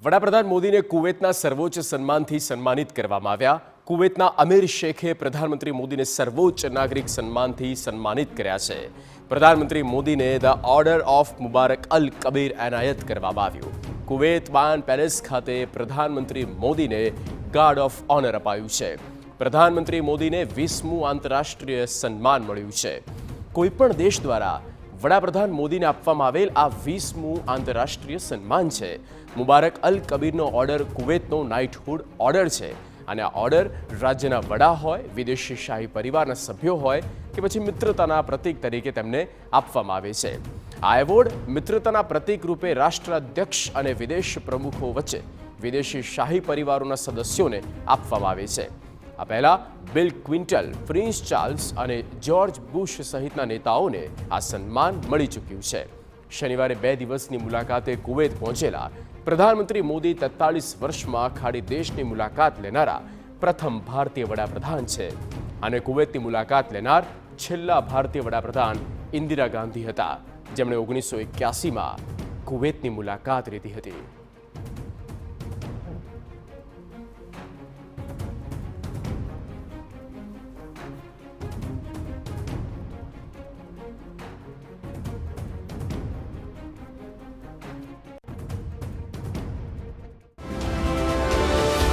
વડાપ્રધાન મોદીને કુવૈતના સર્વોચ્ચ સન્માનથી સન્માનિત કરવામાં આવ્યા। કુવૈતના અમીર શેખે પ્રધાનમંત્રી મોદીને સર્વોચ્ચ નાગરિક સન્માનથી સન્માનિત કર્યા છે। પ્રધાનમંત્રી મોદીને ધ ઓર્ડર ઓફ મુબારક અલ કબીર એનાયત કરવામાં આવ્યું। કુવૈત બાન પેલેસ ખાતે પ્રધાનમંત્રી મોદીને ગાર્ડ ઓફ ઓનર અપાયું છે। પ્રધાનમંત્રી મોદીને 20મું આંતરરાષ્ટ્રીય સન્માન મળ્યું છે। કોઈપણ દેશ દ્વારા વડાપ્રધાન મોદીને આપવામાં આવેલ આ 20મું આંતરરાષ્ટ્રીય સન્માન છે। મુબારક અલ કબીરનો ઓર્ડર કુવૈતનો નાઇટહુડ ઓર્ડર છે અને આ ઓર્ડર રાજ્યના વડા હોય, વિદેશી શાહી પરિવારના સભ્યો હોય કે પછી મિત્રતાના પ્રતીક તરીકે તેમને આપવામાં આવે છે। આ એવોર્ડ મિત્રતાના પ્રતીક રૂપે રાષ્ટ્રાધ્યક્ષ અને વિદેશ પ્રમુખો વચ્ચે વિદેશી શાહી પરિવારોના સદસ્યોને આપવામાં આવે છે। આ પહેલા બિલ ક્વિન્ટલ, પ્રિન્સ ચાર્લ્સ અને જ્યોર્જ બુશ સહિતના નેતાઓને આ સન્માન મળી ચૂક્યું છે। શનિવારે 2 દિવસની મુલાકાતે કુવૈત પહોંચેલા પ્રધાનમંત્રી મોદી 43 વર્ષમાં ખાડી દેશની મુલાકાત લેનારા પ્રથમ ભારતીય વડાપ્રધાન છે અને કુવૈતની મુલાકાત લેનાર છેલ્લા ભારતીય વડાપ્રધાન ઇન્દિરા ગાંધી હતા, જેમણે 1981માં કુવૈતની મુલાકાત લીધી હતી।